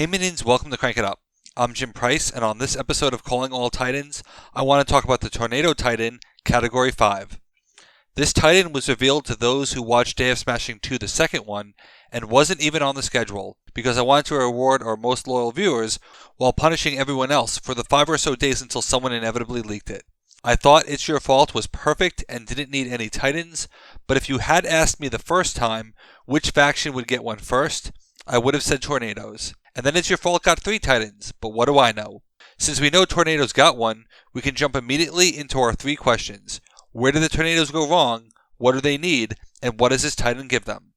Hey minions, welcome to Crank It Up. I'm Jim Price, and on this episode of Calling All Titans, I want to talk about the Tornado Titan, Category 5. This Titan was revealed to those who watched Day of Smashing 2, the second one, and wasn't even on the schedule, because I wanted to reward our most loyal viewers while punishing everyone else for the 5 or so days until someone inevitably leaked it. I thought It's Your Fault was perfect and didn't need any Titans, but if you had asked me the first time which faction would get one first, I would have said Tornadoes. And then It's Your Fault got 3 Titans, but what do I know? Since we know Tornadoes got one, we can jump immediately into our 3 questions. Where did the Tornadoes go wrong? What do they need? And what does this Titan give them?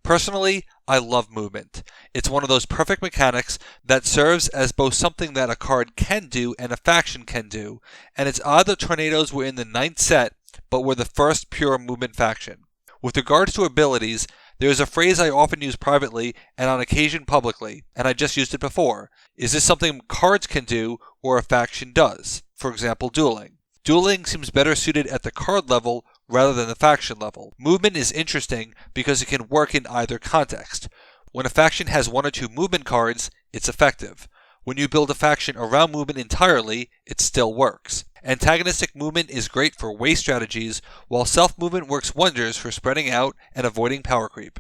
Personally, I love movement. It's one of those perfect mechanics that serves as both something that a card can do and a faction can do, and it's odd that Tornadoes were in the 9th set, but were the first pure movement faction. With regards to abilities, there is a phrase I often use privately and on occasion publicly, and I just used it before. Is this something cards can do or a faction does? For example, dueling. Dueling seems better suited at the card level rather than the faction level. Movement is interesting because it can work in either context. When a faction has 1 or 2 movement cards, it's effective. When you build a faction around movement entirely, it still works. Antagonistic movement is great for waste strategies, while self-movement works wonders for spreading out and avoiding power creep.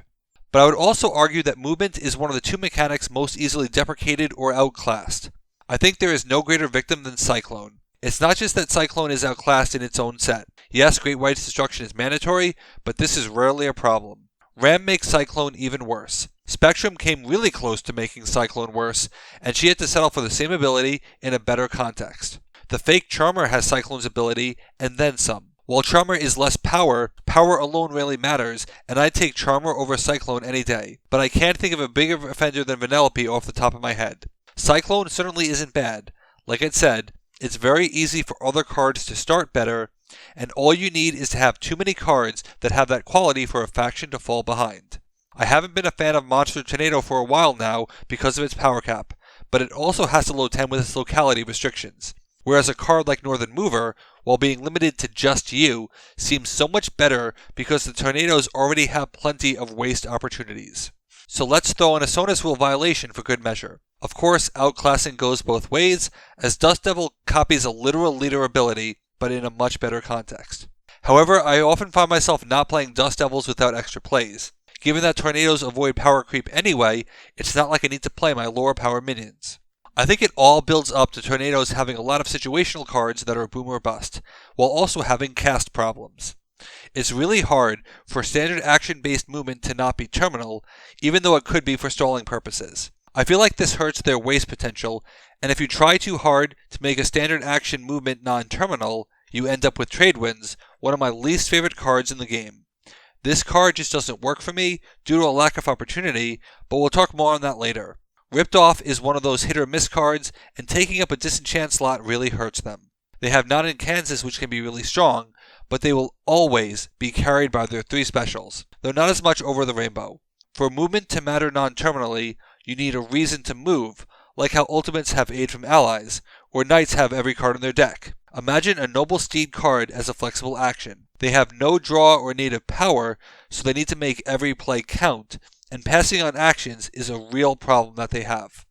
But I would also argue that movement is one of the 2 mechanics most easily deprecated or outclassed. I think there is no greater victim than Cyclone. It's not just that Cyclone is outclassed in its own set. Yes, Great White's destruction is mandatory, but this is rarely a problem. Ram makes Cyclone even worse. Spectrum came really close to making Cyclone worse, and she had to settle for the same ability in a better context. The fake Charmer has Cyclone's ability, and then some. While Charmer is less power, power alone really matters, and I'd take Charmer over Cyclone any day. But I can't think of a bigger offender than Vanellope off the top of my head. Cyclone certainly isn't bad. Like I said, it's very easy for other cards to start better, and all you need is to have too many cards that have that quality for a faction to fall behind. I haven't been a fan of Monster Tornado for a while now because of its power cap, but it also has to low 10 with its locality restrictions. Whereas a card like Northern Mover, while being limited to just you, seems so much better because the Tornadoes already have plenty of waste opportunities. So let's throw in a Sonus Rule violation for good measure. Of course, outclassing goes both ways, as Dust Devil copies a literal leader ability, but in a much better context. However, I often find myself not playing Dust Devils without extra plays. Given that Tornadoes avoid power creep anyway, it's not like I need to play my lower power minions. I think it all builds up to Tornadoes having a lot of situational cards that are boom or bust, while also having cast problems. It's really hard for standard action-based movement to not be terminal, even though it could be for stalling purposes. I feel like this hurts their waste potential, and if you try too hard to make a standard action movement non-terminal, you end up with Tradewinds, one of my least favorite cards in the game. This card just doesn't work for me due to a lack of opportunity, but we'll talk more on that later. Ripped Off is one of those hit or miss cards, and taking up a disenchant slot really hurts them. They have Not in Kansas, which can be really strong, but they will always be carried by their 3 specials, though not as much over the rainbow. For movement to matter non-terminally, you need a reason to move, like how Ultimates have aid from allies, or Knights have every card in their deck. Imagine a Noble Steed card as a flexible action. They have no draw or native power, so they need to make every play count, and passing on actions is a real problem that they have.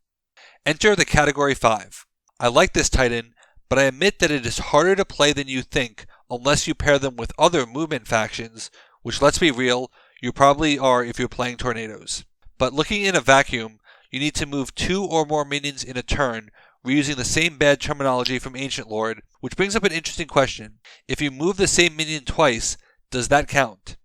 Enter the Category 5. I like this Titan, but I admit that it is harder to play than you think unless you pair them with other movement factions, which, let's be real, you probably are if you're playing Tornadoes. But looking in a vacuum, you need to move 2 or more minions in a turn, reusing the same bad terminology from Ancient Lord, which brings up an interesting question. If you move the same minion twice, does that count?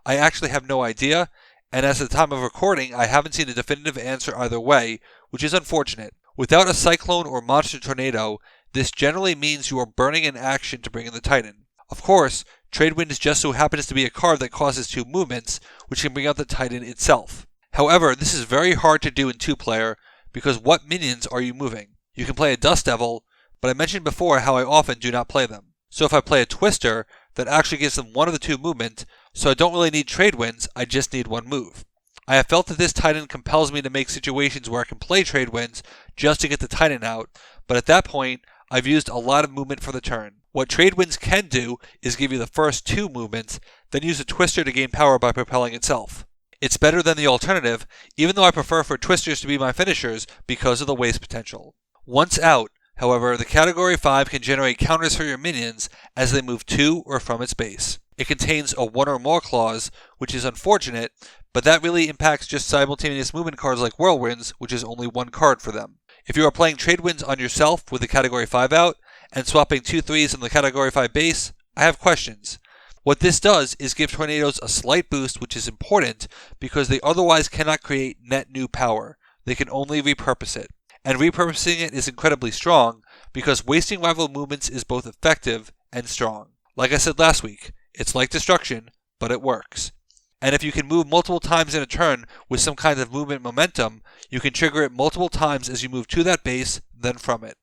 I actually have no idea, and as of the time of recording, I haven't seen a definitive answer either way, which is unfortunate. Without a Cyclone or Monster Tornado, this generally means you are burning an action to bring in the Titan. Of course, Tradewinds just so happens to be a card that causes 2 movements, which can bring out the Titan itself. However, this is very hard to do in 2-player, because what minions are you moving? You can play a Dust Devil, but I mentioned before how I often do not play them. So if I play a Twister, that actually gives them 1 of the 2 movement, so I don't really need Tradewinds, I just need 1 move. I have felt that this Titan compels me to make situations where I can play Tradewinds just to get the Titan out, but at that point, I've used a lot of movement for the turn. What Tradewinds can do is give you the first 2 movements, then use a Twister to gain power by propelling itself. It's better than the alternative, even though I prefer for twisters to be my finishers because of the waste potential. Once out, however, the Category 5 can generate counters for your minions as they move to or from its base. It contains a one or more clause, which is unfortunate, but that really impacts just simultaneous movement cards like Whirlwinds, which is only one card for them. If you are playing Trade Winds on yourself with the Category 5 out, and swapping 2 3s on the Category 5 base, I have questions. What this does is give tornadoes a slight boost, which is important because they otherwise cannot create net new power. They can only repurpose it. And repurposing it is incredibly strong because wasting rival movements is both effective and strong. Like I said last week, it's like destruction, but it works. And if you can move multiple times in a turn with some kind of movement momentum, you can trigger it multiple times as you move to that base, then from it.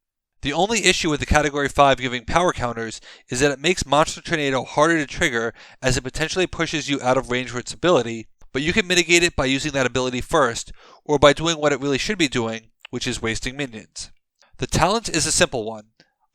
The only issue with the Category 5 giving power counters is that it makes Monster Tornado harder to trigger as it potentially pushes you out of range for its ability, but you can mitigate it by using that ability first, or by doing what it really should be doing, which is wasting minions. The talent is a simple one.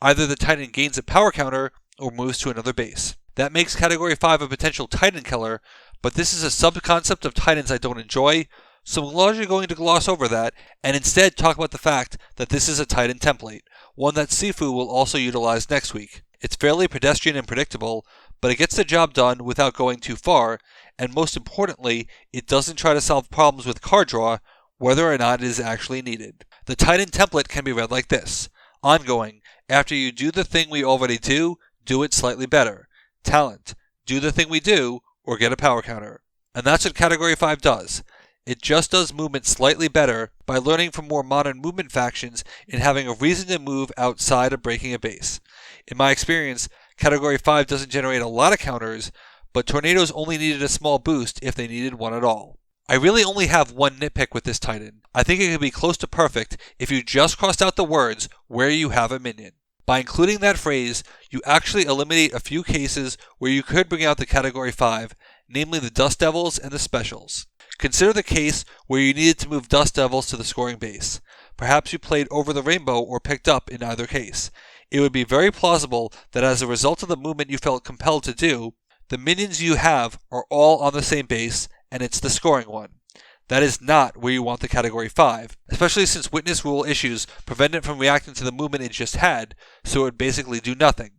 Either the Titan gains a power counter or moves to another base. That makes Category 5 a potential Titan killer, but this is a sub-concept of Titans I don't enjoy, so I'm largely going to gloss over that and instead talk about the fact that this is a Titan template, one that Sifu will also utilize next week. It's fairly pedestrian and predictable, but it gets the job done without going too far, and most importantly, it doesn't try to solve problems with card draw, whether or not it is actually needed. The Titan template can be read like this. Ongoing, after you do the thing we already do it slightly better. Talent, do the thing we do, or get a power counter. And that's what Category 5 does. It just does movement slightly better by learning from more modern movement factions and having a reason to move outside of breaking a base. In my experience, Category 5 doesn't generate a lot of counters, but tornadoes only needed a small boost if they needed one at all. I really only have one nitpick with this Titan. I think it could be close to perfect if you just crossed out the words where you have a minion. By including that phrase, you actually eliminate a few cases where you could bring out the Category 5, namely the Dust Devils and the Specials. Consider the case where you needed to move Dust Devils to the scoring base. Perhaps you played Over the Rainbow or picked up in either case. It would be very plausible that as a result of the movement you felt compelled to do, the minions you have are all on the same base, and it's the scoring one. That is not where you want the Category 5, especially since Witness Rule issues prevent it from reacting to the movement it just had, so it would basically do nothing.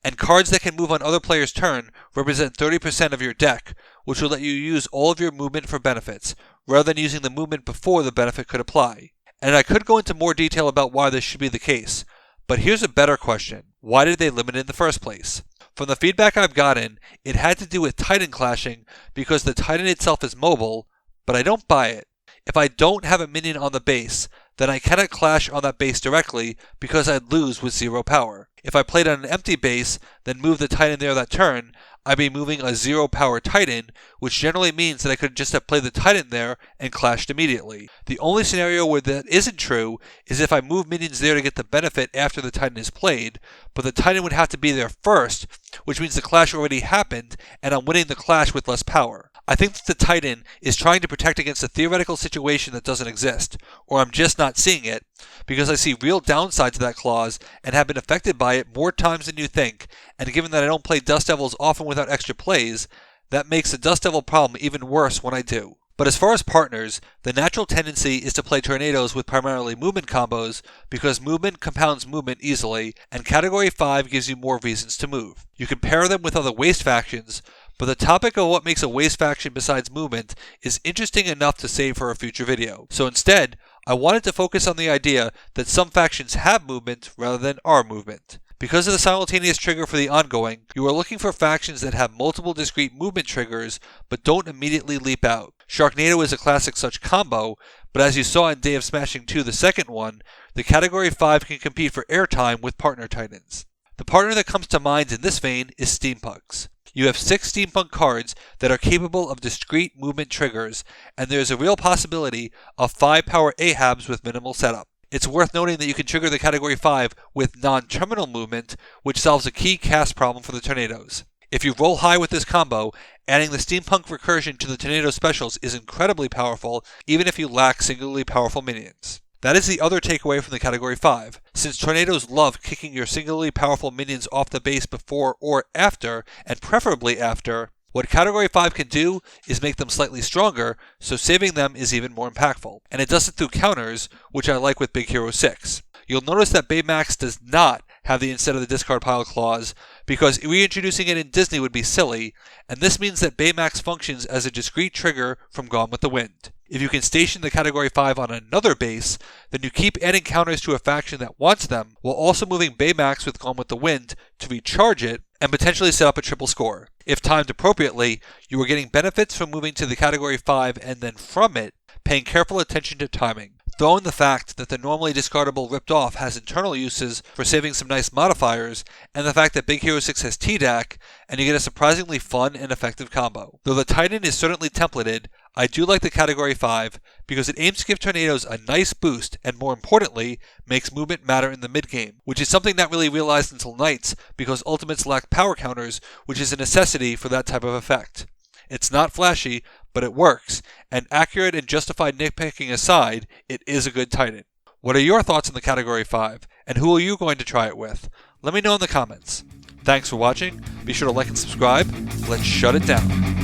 And cards that can move on other players' turn represent 30% of your deck, which will let you use all of your movement for benefits, rather than using the movement before the benefit could apply. And I could go into more detail about why this should be the case, but here's a better question. Why did they limit it in the first place? From the feedback I've gotten, it had to do with Titan clashing because the Titan itself is mobile, but I don't buy it. If I don't have a minion on the base, then I cannot clash on that base directly because I'd lose with 0 power. If I played on an empty base, then moved the Titan there that turn, I'd be moving a 0 power Titan, which generally means that I could just have played the Titan there and clashed immediately. The only scenario where that isn't true is if I move minions there to get the benefit after the Titan is played, but the Titan would have to be there first, which means the clash already happened, and I'm winning the clash with less power. I think that the Titan is trying to protect against a theoretical situation that doesn't exist, or I'm just not seeing it, because I see real downside to that clause and have been affected by it more times than you think, and given that I don't play Dust Devils often without extra plays, that makes the Dust Devil problem even worse when I do. But as far as partners, the natural tendency is to play tornadoes with primarily movement combos because movement compounds movement easily, and Category 5 gives you more reasons to move. You can pair them with other waste factions, but the topic of what makes a waste faction besides movement is interesting enough to save for a future video. So instead, I wanted to focus on the idea that some factions have movement rather than are movement. Because of the simultaneous trigger for the ongoing, you are looking for factions that have multiple discrete movement triggers but don't immediately leap out. Sharknado is a classic such combo, but as you saw in Day of Smashing 2, the second one, the Category 5 can compete for airtime with partner titans. The partner that comes to mind in this vein is Steampunks. You have 6 Steampunk cards that are capable of discrete movement triggers, and there is a real possibility of 5 power Ahabs with minimal setup. It's worth noting that you can trigger the Category 5 with non-terminal movement, which solves a key cast problem for the tornadoes. If you roll high with this combo, adding the Steampunk recursion to the tornado specials is incredibly powerful, even if you lack singularly powerful minions. That is the other takeaway from the Category 5. Since tornadoes love kicking your singularly powerful minions off the base before or after, and preferably after, What Category 5 can do is make them slightly stronger, so saving them is even more impactful. And it does it through counters, which I like with Big Hero 6. You'll notice that Baymax does not have the instead of the discard pile clause, because reintroducing it in Disney would be silly, and this means that Baymax functions as a discrete trigger from Gone with the Wind. If you can station the Category 5 on another base, then you keep adding counters to a faction that wants them, while also moving Baymax with Gone with the Wind to recharge it and potentially set up a triple score. If timed appropriately, you are getting benefits from moving to the Category 5 and then from it, paying careful attention to timing. Throw in the fact that the normally discardable Ripped Off has internal uses for saving some nice modifiers, and the fact that Big Hero 6 has TDAC, and you get a surprisingly fun and effective combo. Though the Titan is certainly templated, I do like the Category 5 because it aims to give tornadoes a nice boost and, more importantly, makes movement matter in the mid-game, which is something not really realized until Knights because Ultimates lack power counters, which is a necessity for that type of effect. It's not flashy, but it works, and accurate and justified nitpicking aside, it is a good Titan. What are your thoughts on the Category 5, and who are you going to try it with? Let me know in the comments. Thanks for watching, be sure to like and subscribe, let's shut it down.